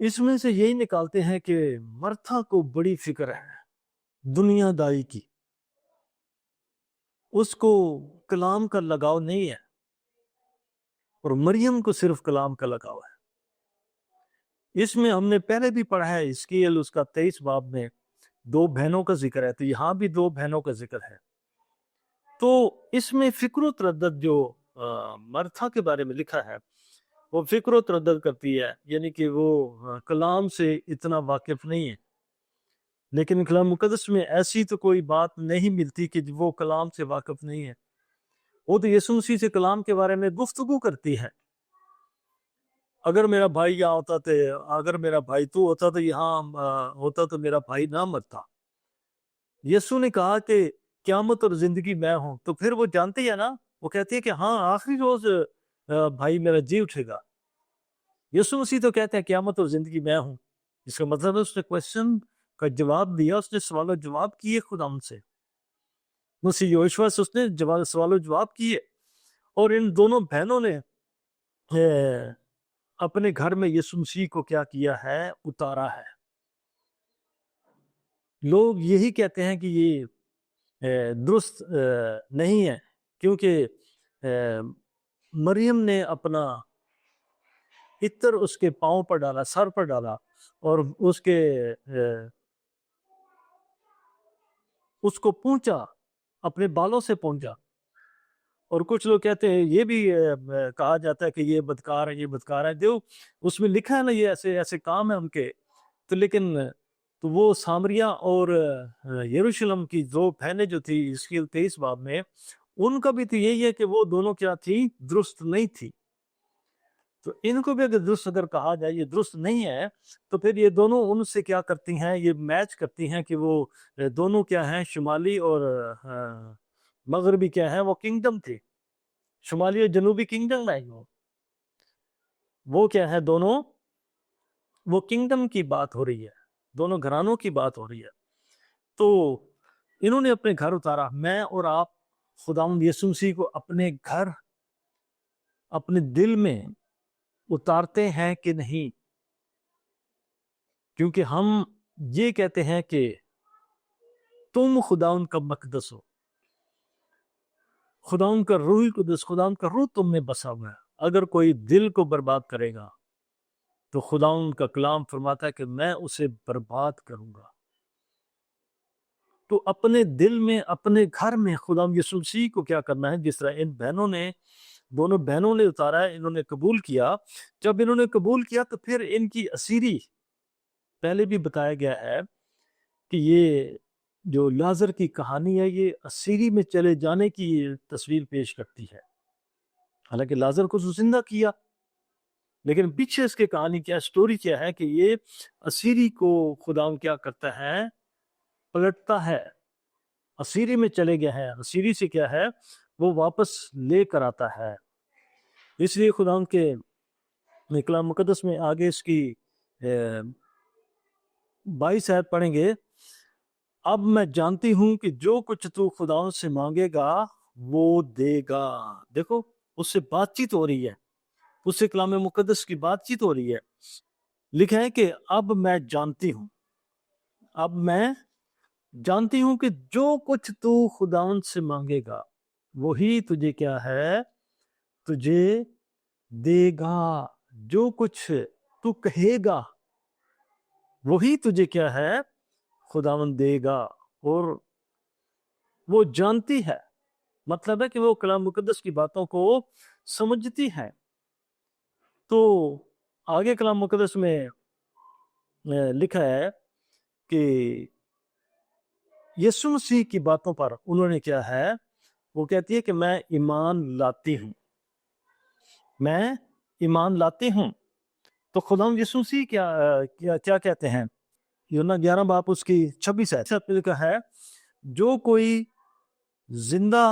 اس میں سے یہی نکالتے ہیں کہ مرتھا کو بڑی فکر ہے دنیا داری کی، اس کو کلام کا لگاؤ نہیں ہے، اور مریم کو صرف کلام کا لگاؤ ہے۔ اس میں ہم نے پہلے بھی پڑھا ہے، حزقیل اس کا 23 باب میں 2 بہنوں کا ذکر ہے، تو یہاں بھی 2 بہنوں کا ذکر ہے۔ تو اس میں فکر و تردد جو مرتھا کے بارے میں لکھا ہے، وہ فکر و تردد کرتی ہے، یعنی کہ وہ کلام سے اتنا واقف نہیں ہے۔ لیکن کلام مقدس میں ایسی تو کوئی بات نہیں ملتی کہ وہ کلام سے واقف نہیں ہے۔ وہ تو یسوع مسیح سے کلام کے بارے میں گفتگو کرتی ہے۔ اگر میرا بھائی یہاں ہوتا تو، اگر میرا بھائی تو ہوتا تو یہاں ہوتا تو میرا بھائی نہ مرتا۔ یسوع نے کہا کہ قیامت اور زندگی میں ہوں، تو پھر وہ جانتے ہیں نا، وہ کہتے ہیں کہ ہاں آخری روز بھائی میرا جی اٹھے گا۔ یسوع مسیح تو کہتے ہیں قیامت اور زندگی میں ہوں، اس کا مطلب ہے اس نے کویسچن کا جواب دیا، اس نے سوال و جواب کیے خدا سے، مسیح یوشوا سے اس نے سوال و جواب کیے۔ اور ان دونوں بہنوں نے اپنے گھر میں یسوع مسیح کو کیا کیا ہے؟ اتارا ہے۔ لوگ یہی کہتے ہیں کہ یہ درست نہیں ہے، کیونکہ مریم نے اپنا عطر اس کے پاؤں پر ڈالا، سر پر ڈالا، اور اس کو پونچھا، اپنے بالوں سے پونچھا۔ اور کچھ لوگ کہتے ہیں، یہ بھی کہا جاتا ہے کہ یہ بدکار ہے، یہ بدکار ہے، دیو اس میں لکھا ہے نا یہ ایسے ایسے کام ہیں ان کے۔ تو لیکن تو وہ سامریہ اور یروشلم کی 2 بہنیں جو تھی حزقیل 23 باب میں، ان کا بھی تو یہی ہے کہ وہ دونوں کیا تھی؟ درست نہیں تھی۔ تو ان کو بھی اگر درست اگر کہا جائے یہ درست نہیں ہے، تو پھر یہ دونوں ان سے کیا کرتی ہیں؟ یہ میچ کرتی ہیں کہ وہ دونوں کیا ہیں؟ شمالی اور مغربی کیا ہیں؟ وہ کنگڈم تھے، شمالی اور جنوبی کنگڈم ہے۔ وہ کیا ہے؟ دونوں وہ کنگڈم کی بات ہو رہی ہے، دونوں گھرانوں کی بات ہو رہی ہے۔ تو انہوں نے اپنے گھر اتارا۔ میں اور آپ خداوند یسوع مسیح کو اپنے گھر، اپنے دل میں اتارتے ہیں کہ نہیں؟ کیونکہ ہم یہ کہتے ہیں کہ تم خداوند کا مقدس ہو، خداوند کا روح القدس، خداوند کا روح تم میں بسا ہوا ہے۔ اگر کوئی دل کو برباد کرے گا تو خداوند کا کلام فرماتا ہے کہ میں اسے برباد کروں گا۔ تو اپنے دل میں، اپنے گھر میں خداوند یسوع مسیح کو کیا کرنا ہے؟ جس طرح ان بہنوں نے، دونوں بہنوں نے اتارا ہے، انہوں نے قبول کیا۔ جب انہوں نے قبول کیا تو پھر ان کی اسیری، پہلے بھی بتایا گیا ہے کہ یہ جو لازر کی کہانی ہے، یہ اسیری میں چلے جانے کی تصویر پیش کرتی ہے۔ حالانکہ لازر کو زندہ کیا، لیکن پیچھے اس کے کہانی کیا، سٹوری کیا ہے کہ یہ اسیری کو خداوند کیا کرتا ہے؟ پلٹتا ہے۔ اسیری میں چلے گئے ہیں، اسیری سے کیا ہے؟ وہ واپس لے کر آتا ہے۔ اس لیے خداوند کے کلام مقدس میں آگے اس کی 22 آیت پڑھیں گے۔ اب میں جانتی ہوں کہ جو کچھ تو خداوند سے مانگے گا وہ دے گا۔ دیکھو اس سے بات چیت ہو رہی ہے، اس سے کلام مقدس کی بات چیت ہو رہی ہے۔ لکھا ہے کہ اب میں جانتی ہوں، اب میں جانتی ہوں کہ جو کچھ تو خداوند سے مانگے گا وہی تجھے کیا ہے؟ تجھے دے گا۔ جو کچھ تو کہے گا وہی تجھے کیا ہے؟ خداوند دے گا۔ اور وہ جانتی ہے، مطلب ہے کہ وہ کلام مقدس کی باتوں کو سمجھتی ہے۔ تو آگے کلام مقدس میں لکھا ہے کہ یسوع مسیح کی باتوں پر انہوں نے کیا ہے؟ وہ کہتی ہے کہ میں ایمان لاتی ہوں، میں ایمان لاتی ہوں۔ تو خداوند یسوع مسیح کیا کہتے ہیں؟ یوحنا 11 باب اس کی 26 آیت لکھا ہے، جو کوئی زندہ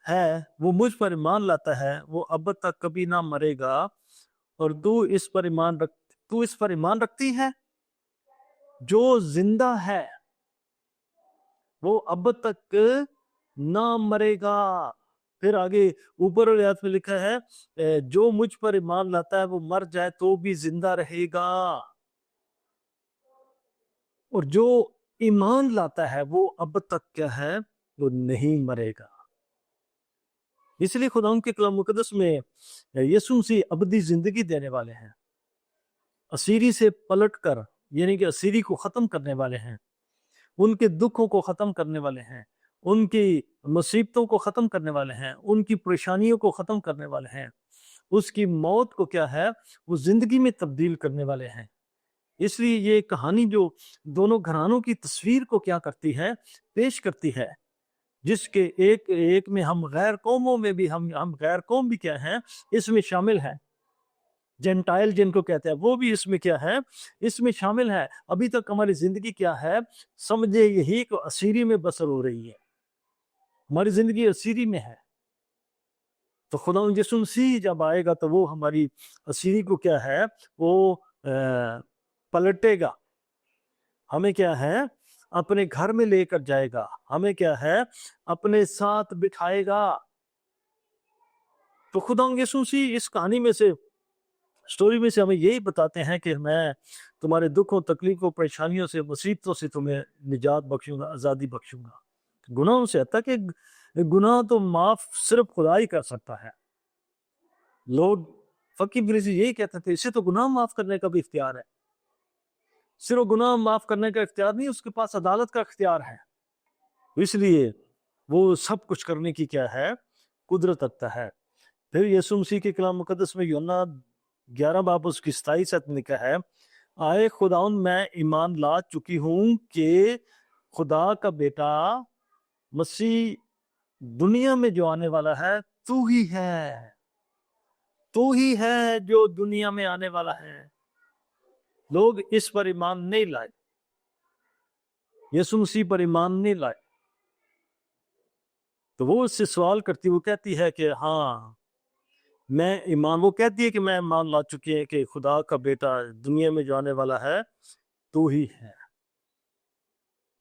ہے وہ مجھ پر ایمان لاتا ہے، وہ اب تک کبھی نہ مرے گا۔ اور تو اس پر ایمان رکھتی ہے؟ جو زندہ ہے وہ اب تک نہ مرے گا۔ پھر آگے اوپر والی آیت میں لکھا ہے، جو مجھ پر ایمان لاتا ہے وہ مر جائے تو بھی زندہ رہے گا۔ اور جو ایمان لاتا ہے وہ اب تک کیا ہے، وہ نہیں مرے گا۔ اس لیے خدا ان کے کلام مقدس میں یسوع مسیح ابدی زندگی دینے والے ہیں، اسیری سے پلٹ کر، یعنی کہ اسیری کو ختم کرنے والے ہیں، ان کے دکھوں کو ختم کرنے والے ہیں، ان کی مصیبتوں کو ختم کرنے والے ہیں، ان کی پریشانیوں کو ختم کرنے والے ہیں، اس کی موت کو کیا ہے، وہ زندگی میں تبدیل کرنے والے ہیں۔ اس لیے یہ کہانی جو دونوں گھرانوں کی تصویر کو کیا کرتی ہے، پیش کرتی ہے، جس کے ایک میں ہم غیر قوموں میں بھی ہم غیر قوم بھی کیا ہیں، اس میں شامل ہیں، جنٹائل جن کو کہتے ہیں وہ بھی اس میں کیا ہے، اس میں شامل ہے۔ ابھی تک ہماری زندگی کیا ہے، سمجھے یہی کہ اسیری میں بسر ہو رہی ہے، ہماری زندگی اسیری میں ہے۔ تو خدا یسوع مسیح جب آئے گا تو وہ ہماری اسیری کو کیا ہے، وہ پلٹے گا، ہمیں کیا ہے، اپنے گھر میں لے کر جائے گا، ہمیں کیا ہے، اپنے ساتھ بٹھائے گا۔ تو خدا یسوع مسیح اس کہانی میں سے، سٹوری میں سے ہمیں یہی بتاتے ہیں کہ میں تمہارے دکھوں، تکلیفوں، پریشانیوں سے، مصیبتوں سے تمہیں نجات بخشوں گا، آزادی بخشوں گا۔ گناہوں سے، حتیٰ کہ گناہ تو معاف صرف خدا ہی کر سکتا ہے۔ لوگ فقیر فریسی یہی کہتے تھے، اسے تو گناہ معاف کرنے کا بھی اختیار ہے۔ صرف گناہ معاف کرنے کا اختیار نہیں، اس کے پاس عدالت کا اختیار ہے، اس لیے وہ سب کچھ کرنے کی کیا ہے، قدرت رکھتا ہے۔ پھر یسوع مسیح کے کلام مقدس میں یوحنا 11 باب اس کی 27 آیت میں لکھا ہے، آئے خداوند میں ایمان لا چکی ہوں کہ خدا کا بیٹا مسیح دنیا میں جو آنے والا ہے تو ہی ہے، تو ہی ہے جو دنیا میں آنے والا ہے۔ لوگ اس پر ایمان نہیں لائے، یسوع مسیح پر ایمان نہیں لائے، تو وہ اس سے سوال کرتی، وہ کہتی ہے کہ ہاں میں ایمان، وہ کہتی ہے کہ میں ایمان لا چکی ہے کہ خدا کا بیٹا دنیا میں جو آنے والا ہے تو ہی ہے۔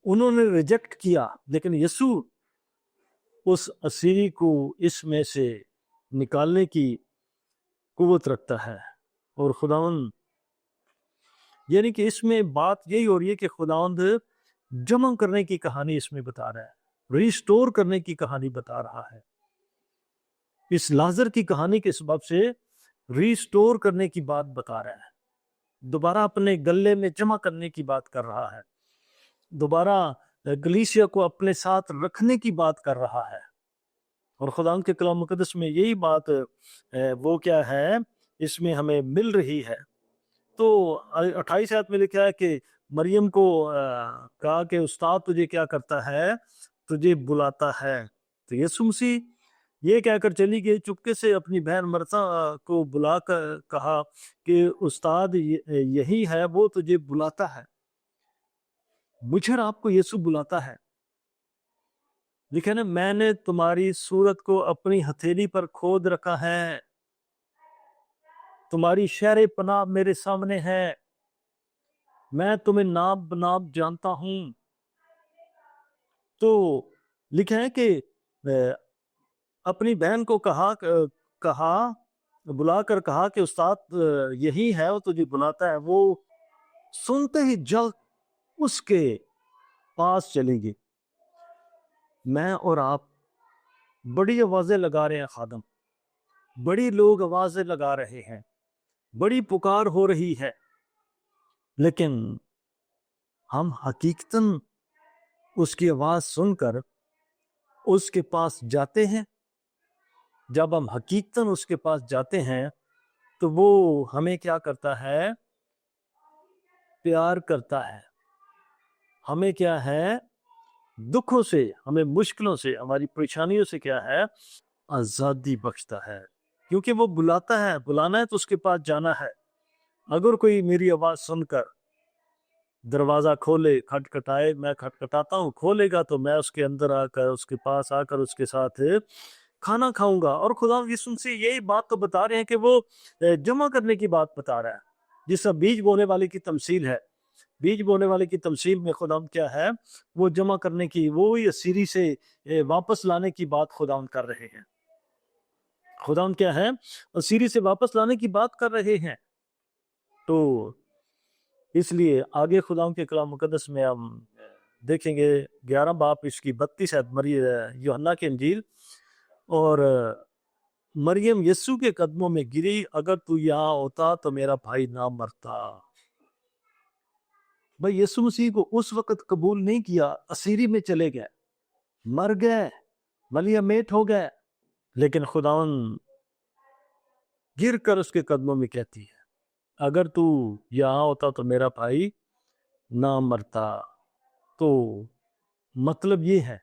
انہوں نے ریجیکٹ کیا، لیکن یسوع اس اسیری کو اس میں سے نکالنے کی قوت رکھتا ہے۔ اور خداوند، یعنی کہ اس میں بات یہی ہو رہی ہے کہ خداوند جمع کرنے کی کہانی اس میں بتا رہا ہے، ریسٹور کرنے کی کہانی بتا رہا ہے۔ اس لازر کی کہانی کے سبب سے ریسٹور کرنے کی بات بتا رہا ہے، دوبارہ اپنے گلے میں جمع کرنے کی بات کر رہا ہے، دوبارہ کلیسیا کو اپنے ساتھ رکھنے کی بات کر رہا ہے۔ اور خدا کے کلام مقدس میں یہی بات وہ کیا ہے، اس میں ہمیں مل رہی ہے۔ تو 28 آیت میں لکھا ہے کہ مریم کو کہا کہ استاد تجھے کیا کرتا ہے، تجھے بلاتا ہے۔ تو یسوع مسیح یہ کہہ کر چلی گئی، چپکے سے اپنی بہن مرتا کو بلا کر کہا کہ استاد یہی ہے، وہ تجھے بلاتا ہے۔ مجھے اور آپ کو یسوع بلاتا ہے، لکھا نا، میں نے تمہاری صورت کو اپنی ہتھیلی پر کھود رکھا ہے، تمہاری شہر پناہ میرے سامنے ہے، میں تمہیں نام بنام جانتا ہوں۔ تو لکھا ہے کہ اپنی بہن کو کہا بلا کر کہا کہ استاد یہی ہے، وہ تجھے بلاتا ہے۔ وہ سنتے ہی جلد اس کے پاس چلیں گے۔ میں اور آپ بڑی آوازیں لگا رہے ہیں، خادم، بڑی لوگ آوازیں لگا رہے ہیں، بڑی پکار ہو رہی ہے، لیکن ہم حقیقتاً اس کی آواز سن کر اس کے پاس جاتے ہیں؟ جب ہم حقیقتاً اس کے پاس جاتے ہیں تو وہ ہمیں کیا کرتا ہے؟ پیار کرتا ہے، ہمیں کیا ہے؟ دکھوں سے، ہمیں مشکلوں سے، ہماری پریشانیوں سے کیا ہے؟ آزادی بخشتا ہے، کیونکہ وہ بلاتا ہے۔ بلانا ہے تو اس کے پاس جانا ہے۔ اگر کوئی میری آواز سن کر دروازہ کھولے، کھٹکھٹائے، میں کھٹکھٹاتا ہوں، کھولے گا تو میں اس کے اندر آ کر، اس کے پاس آ کر اس کے ساتھ کھانا کھاؤں گا۔ اور خدا یسوع سے یہی بات تو بتا رہے ہیں کہ وہ جمع کرنے کی بات بتا رہا ہے، جس طرح بیج بونے والے کی تمثیل ہے۔ بیج بونے والے کی تمثیل میں خدا کیا ہے؟ وہ جمع کرنے کی، وہی اسیری سے واپس لانے کی بات خدا کر رہے ہیں۔ خدا کیا ہے؟ اسیری سے واپس لانے کی بات کر رہے ہیں۔ تو اس لیے آگے خدا کے کلام مقدس میں ہم دیکھیں گے 11 باب اس کی 32 آیت یوحنا کی انجیل، اور مریم یسوع کے قدموں میں گری، اگر تو یہاں ہوتا تو میرا بھائی نہ مرتا۔ بھائی یسوع مسیح کو اس وقت قبول نہیں کیا، اسیری میں چلے گئے، مر گئے، ملیہ میٹ ہو گئے، لیکن خداوند گر کر اس کے قدموں میں کہتی ہے اگر تو یہاں ہوتا تو میرا بھائی نہ مرتا۔ تو مطلب یہ ہے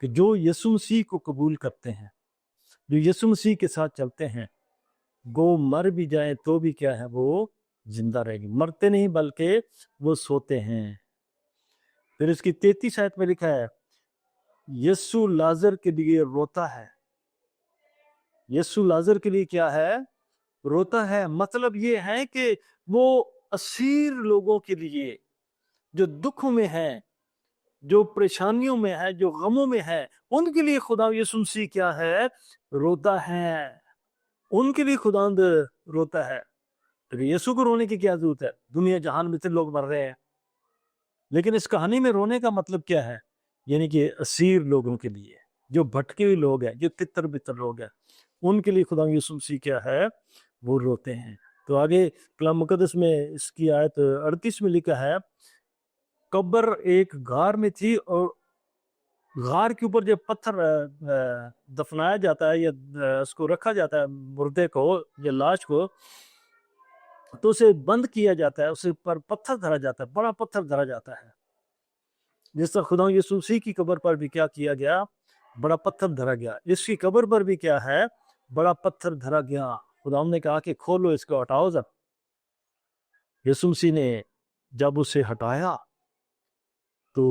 کہ جو یسوع مسیح کو قبول کرتے ہیں، جو یسوع مسیح کے ساتھ چلتے ہیں، وہ مر بھی جائیں تو بھی کیا ہے، وہ زندہ رہیں گے، مرتے نہیں بلکہ وہ سوتے ہیں۔ پھر اس کی 33 آیت میں لکھا ہے یسوع لازر کے لیے روتا ہے۔ یسوع لازر کے لیے کیا ہے؟ روتا ہے۔ مطلب یہ ہے کہ وہ اسیر لوگوں کے لیے جو دکھوں میں ہیں، جو پریشانیوں میں ہے، جو غموں میں ہے، ان کے لیے خدا یسوع مسیح کیا ہے؟ روتا ہے۔ ان کے لیے خدا روتا ہے۔ تو یسوع کو رونے کی کیا ضرورت ہے؟ دنیا جہان میں سے لوگ مر رہے ہیں، لیکن اس کہانی میں رونے کا مطلب کیا ہے؟ یعنی کہ اسیر لوگوں کے لیے، جو بھٹکے ہوئے لوگ ہیں، جو تتر بتر لوگ ہیں، ان کے لیے خدا یسوع مسیح کیا ہے؟ وہ روتے ہیں۔ تو آگے کلام مقدس میں اس کی آیت 38 میں لکھا ہے قبر ایک غار میں تھی، اور غار کے اوپر جب پتھر دفنایا جاتا ہے یا اس کو رکھا جاتا ہے مردے کو یا لاش کو، تو اسے بند کیا جاتا ہے، اسے پر پتھر دھرا جاتا ہے، بڑا پتھر دھرا جاتا ہے۔ جس طرح خدا یسوع مسیح کی قبر پر بھی کیا کیا گیا؟ بڑا پتھر دھرا گیا۔ اس کی قبر پر بھی کیا ہے؟ بڑا پتھر دھرا گیا۔ خدا نے کہا کہ کھولو اس کو، ہٹاؤ ذرا۔ یسوع مسیح نے جب اسے ہٹایا تو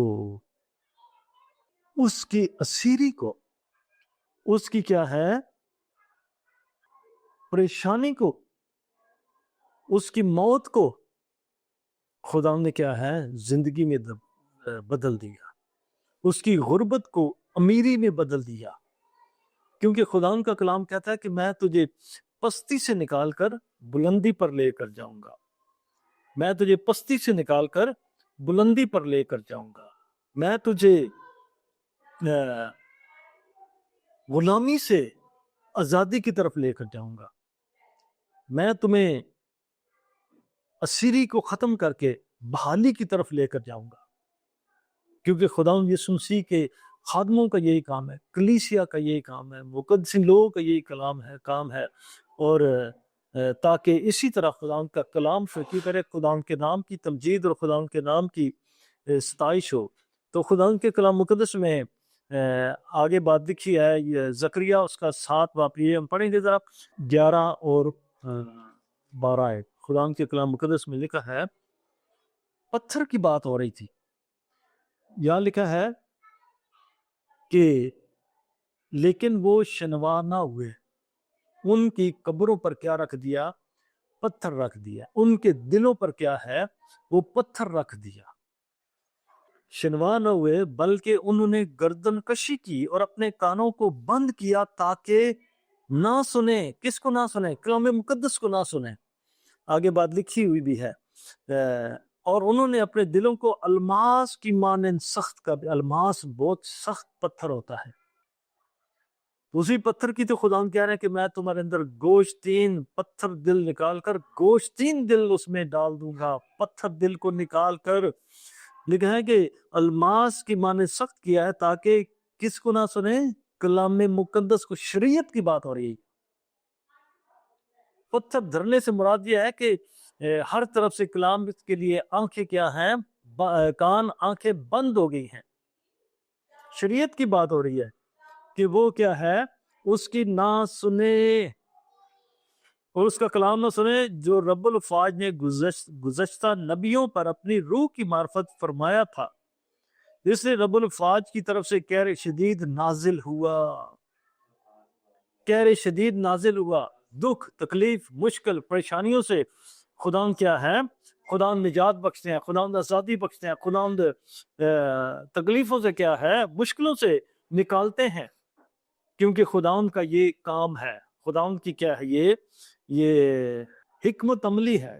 اس کی اسیری کو، اس کی کیا ہے؟ پریشانی کو، اس کی موت کو خدا نے کیا ہے؟ زندگی میں بدل دیا۔ اس کی غربت کو امیری میں بدل دیا، کیونکہ خدا کا کلام کہتا ہے کہ میں تجھے پستی سے نکال کر بلندی پر لے کر جاؤں گا۔ میں تجھے پستی سے نکال کر بلندی پر لے کر جاؤں گا۔ میں تجھے غلامی سے آزادی کی طرف لے کر جاؤں گا۔ میں تمہیں اسیری کو ختم کر کے بحالی کی طرف لے کر جاؤں گا، کیونکہ خدا یسوع مسیح کے خادموں کا یہی کام ہے، کلیسیا کا یہی کام ہے، مقدسین لوگوں کا یہی کام ہے، اور تاکہ اسی طرح خدا کا کلام فرقی کرے، خدا کے نام کی تمجید اور خدا کے نام کی ستائش ہو۔ تو خدا کے کلام مقدس میں آگے بات لکھی ہے، زکریا اس کا 7 باب، یہ ہم پڑھیں گے ذرا 11 اور 12 ہے۔ خدا کے کلام مقدس میں لکھا ہے، پتھر کی بات ہو رہی تھی، یہاں لکھا ہے کہ لیکن وہ شنوا نہ ہوئے، ان کی قبروں پر کیا رکھ دیا؟ پتھر رکھ دیا۔ ان کے دلوں پر کیا ہے؟ وہ پتھر رکھ دیا۔ شنوا نہ ہوئے بلکہ انہوں نے گردن کشی کی اور اپنے کانوں کو بند کیا تاکہ نہ سنیں۔ کس کو نہ سنیں؟ کلام مقدس کو نہ سنیں۔ آگے بات لکھی ہوئی بھی ہے، اور انہوں نے اپنے دلوں کو الماس کی مانند سخت کر۔ الماس بہت سخت پتھر ہوتا ہے، اسی پتھر کی تو خدا کہہ رہے ہیں کہ میں تمہارے اندر گوشتین پتھر دل نکال کر گوشتین دل اس میں ڈال دوں گا۔ پتھر دل کو نکال کر لکھا ہے کہ الماس کی مانند سخت کیا ہے تاکہ کس کو نہ سنیں؟ کلام مقدس کو۔ شریعت کی بات ہو رہی ہے۔ پتھر دھرنے سے مراد یہ ہے کہ ہر طرف سے کلام کے لیے آنکھیں کیا ہیں؟ کان، آنکھیں بند ہو گئی ہیں۔ شریعت کی بات ہو رہی ہے کہ وہ کیا ہے؟ اس کی نہ سنے اور اس کا کلام نہ سنے، جو رب الفاظ نے گزشتہ نبیوں پر اپنی روح کی معرفت فرمایا تھا، اس لیے رب الفاظ کی طرف سے کہر شدید نازل ہوا۔ کہر شدید نازل ہوا۔ دکھ، تکلیف، مشکل، پریشانیوں سے خدا کیا ہے؟ خدا نجات بخشتے ہیں، خدا آزادی بخشتے ہیں، خدا تکلیفوں سے کیا ہے؟ مشکلوں سے نکالتے ہیں، کیونکہ خدا کا یہ کام ہے۔ خدا کی کیا ہے؟ یہ حکمت عملی ہے۔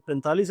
45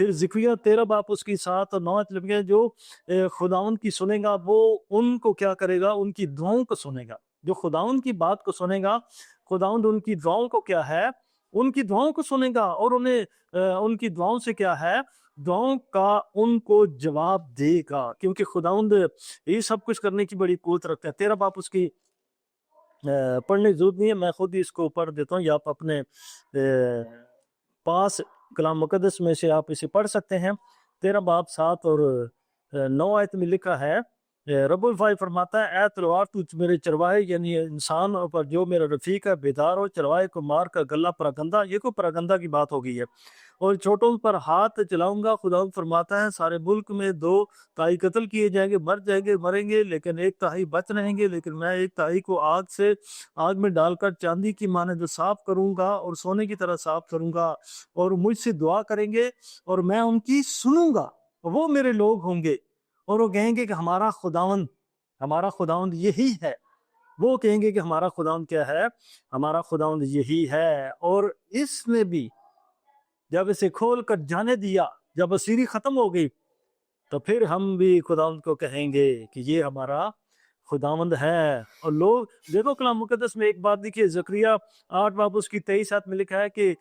پھر ذکریہ 13 باپ اس کی 7 اور 9 لکھ گیا جو خداوند کی سنے گا وہ ان کو کیا کرے گا؟ ان کی دعاؤں کو سنے گا۔ جو خداوند کی بات کو سنے گا، خداوند ان کی دعاؤں کو کیا ہے؟ ان کی دعاؤں کو سنے گا، اور انہیں ان کی دعاؤں سے کیا ہے؟ دعاؤں کا ان کو جواب دے گا، کیونکہ خداوند یہ سب کچھ کرنے کی بڑی قوت رکھتا ہے۔ 13 باپ اس کی پڑھنے کی ضرورت نہیں ہے، میں خود ہی اس کو پڑھ دیتا ہوں، یا آپ اپنے پاس کلام مقدس میں سے آپ اسے پڑھ سکتے ہیں۔ 13 باپ 7 اور 9 آیت میں لکھا ہے، رب الفائی فرماتا ہے، اے تلوار تو میرے چرواہے یعنی انسان پر جو میرا رفیق ہے بیدار ہو، چرواہے کو مار کر گلا پراگندہ، یہ کوئی پراگندہ کی بات ہو گئی ہے، اور چھوٹوں پر ہاتھ چلاؤں گا۔ خدا فرماتا ہے سارے ملک میں 2 قتل کیے جائیں گے، مریں گے، لیکن 1 بچ رہیں گے، لیکن میں 1 کو آگ میں ڈال کر چاندی کی مانند صاف کروں گا اور سونے کی طرح صاف کروں گا، اور مجھ سے دعا کریں گے اور میں ان کی سنوں گا، وہ میرے لوگ ہوں گے، اور وہ کہیں گے کہ ہمارا خداوند یہی ہے۔ وہ کہیں گے کہ ہمارا خداوند کیا ہے؟ ہمارا خداوند یہی ہے۔ اور اس نے بھی جب اسے کھول کر جانے دیا، جب اسیری ختم ہو گئی، تو پھر ہم بھی خداوند کو کہیں گے کہ یہ ہمارا خداوند ہے۔ اور لوگ دیکھو کلام مقدس میں ایک بات دیکھیے، زکریہ 8 باپ اس کی 23 آیت میں لکھا ہے کہ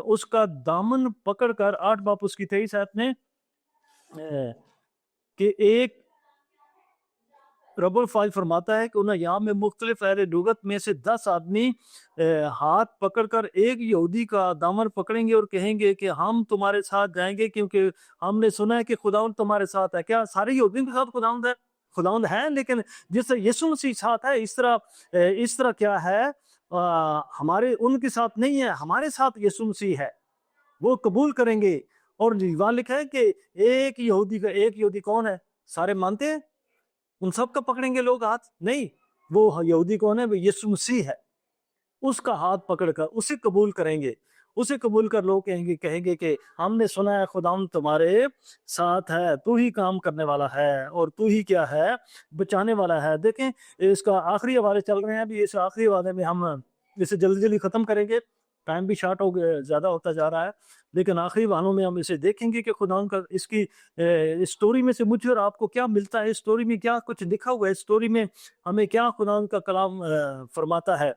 اس کا دامن پکڑ کر، 8 باپ اس کی 23 آیت میں، کہ ایک رب الفائی فرماتا ہے کہ انہیں یہاں میں مختلف اہل لغت میں سے 10 آدمی ہاتھ پکڑ کر ایک یہودی کا دامن پکڑیں گے اور کہیں گے کہ ہم تمہارے ساتھ جائیں گے، کیونکہ ہم نے سنا ہے کہ خداوند تمہارے ساتھ ہے۔ کیا سارے یہودیوں کے ساتھ خداوند ہے؟ خداوند ہے، لیکن جس طرح یسوع مسیح ساتھ ہے، اس طرح کیا ہے؟ ہمارے ان کے ساتھ نہیں ہے، ہمارے ساتھ یسوع مسیح ہے، وہ قبول کریں گے۔ اور وہاں لکھا ہے کہ ایک یہودی کون ہے؟ سارے مانتے ہیں؟ ان سب کا پکڑیں گے لوگ ہاتھ؟ نہیں، وہ یہودی کون ہے؟ وہ یسوع مسیح ہے، اس کا ہاتھ پکڑ کر اسے قبول کریں گے۔ اسے قبول کر لوگ کہیں گے کہ ہم نے سنا ہے خداوند تمہارے ساتھ ہے، تو ہی کام کرنے والا ہے، اور تو ہی کیا ہے؟ بچانے والا ہے۔ دیکھیں اس کا آخری حوالے چل رہے ہیں، ابھی اس آخری حوالے میں ہم اسے جلدی ختم کریں گے، ٹائم بھی شارٹ زیادہ ہوتا جا رہا ہے، لیکن آخری والوں میں ہم اسے دیکھیں گے کہ خداوند کا اس کی اسٹوری میں سے مجھے اور آپ کو کیا ملتا ہے، اسٹوری میں کیا کچھ لکھا ہوا ہے، اسٹوری میں ہمیں کیا خداوند کا کلام فرماتا ہے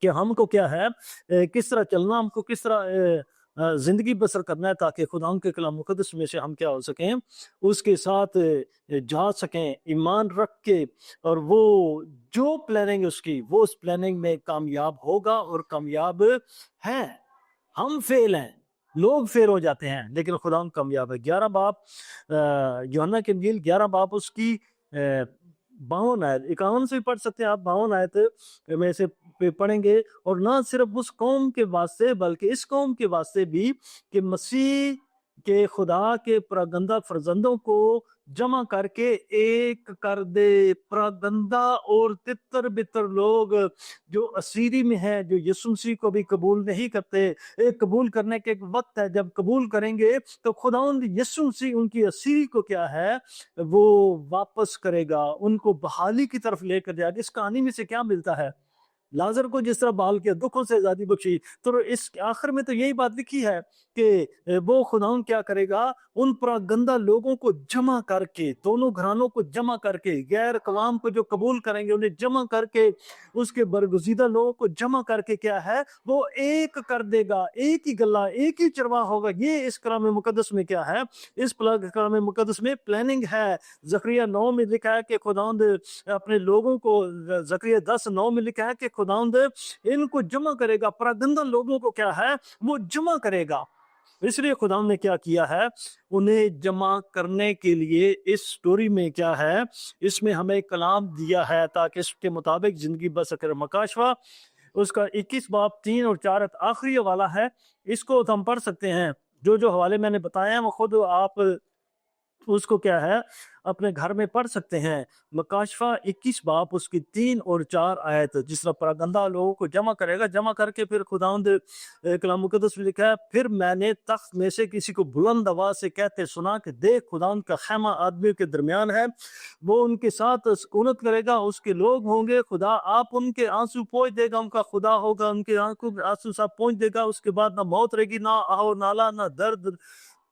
کہ ہم کو کیا ہے، کس طرح چلنا، ہم کو کس طرح زندگی بسر کرنا ہے، تاکہ خداوند کے کلام مقدس میں سے ہم کیا ہو سکیں، اس کے ساتھ جا سکیں ایمان رکھ کے، اور وہ جو پلاننگ اس کی، وہ اس پلاننگ میں کامیاب ہوگا اور کامیاب ہے۔ ہم فیل ہیں، لوگ فیل ہو جاتے ہیں، لیکن خداوند کامیاب ہے۔ 11 باپ یوحنا کی انجیل 11 باپ اس کی 52 آیت، 51 سے بھی پڑھ سکتے ہیں آپ، 52 آیت میں سے پڑھیں گے، اور نہ صرف اس قوم کے واسطے بلکہ اس قوم کے واسطے بھی، کہ مسیح کے خدا کے پراگندہ فرزندوں کو جمع کر کے ایک کر دے۔ پراگندہ اور تتر بتر لوگ جو اسیری میں ہیں، جو یسوع مسیح کو بھی قبول نہیں کرتے، ایک قبول کرنے کے ایک وقت ہے جب قبول کریں گے تو خداوند یسوع مسیح ان کی اسیری کو کیا ہے؟ وہ واپس کرے گا، ان کو بحالی کی طرف لے کر جائے گا۔ اس کہانی میں سے کیا ملتا ہے؟ لازر کو جس طرح بحال کیا، دکھوں سے آزادی بخشی، تو اس آخر میں تو یہی بات لکھی ہے کہ وہ خداوند کیا کرے گا؟ ان پراگندہ لوگوں کو جمع کر کے، دونوں گھرانوں کو جمع کر کے، غیر اقوام کو جو قبول کریں گے انہیں جمع کر کے، اس کے برگزیدہ لوگوں کو جمع کر کے کیا ہے؟ وہ ایک کر دے گا، ایک ہی گلہ، ایک ہی چرواہ ہوگا۔ یہ اس کلام مقدس میں کیا ہے؟ اس کلام مقدس میں پلاننگ ہے۔ زکریا 9 میں لکھا ہے کہ خداوند اپنے لوگوں کو، زکریا 10:9 میں لکھا ہے کہ خداوند ان کو جمع کرے گا، پراگندہ لوگوں کو کیا ہے؟ وہ جمع کرے گا۔ اس لیے خداوند نے کیا کیا ہے؟ انہیں جمع کرنے کے لیے اس سٹوری میں کیا ہے؟ اس میں ہمیں کلام دیا ہے تاکہ اس کے مطابق زندگی بسر۔ مکاشفہ اس کا 21 باپ 3 اور 4 آخری حوالہ ہے، اس کو ہم پڑھ سکتے ہیں۔ جو حوالے میں نے بتایا ہیں وہ خود آپ اس کو کیا ہے؟ اپنے گھر میں پڑھ سکتے ہیں۔ مکاشفہ 21 باپ اس کی 3 اور 4 آیت، جس طرح پراگندہ لوگوں کو جمع کرے گا، جمع کر کے پھر خداوند کلام مقدس میں لکھا ہے، پھر میں نے تخت میں سے کسی کو بلند آواز سے کہتے سنا کہ دیکھ خداوند کا خیمہ آدمیوں کے درمیان ہے، وہ ان کے ساتھ سکونت کرے گا، اس کے لوگ ہوں گے، خدا آپ ان کے آنسو پوچھ دے گا، ان کا خدا ہوگا، ان کے آنکھوں کے آنسو سب پوچھ دے گا۔ اس کے بعد نہ موت رہے گی، نہ آہو نالا، نہ درد،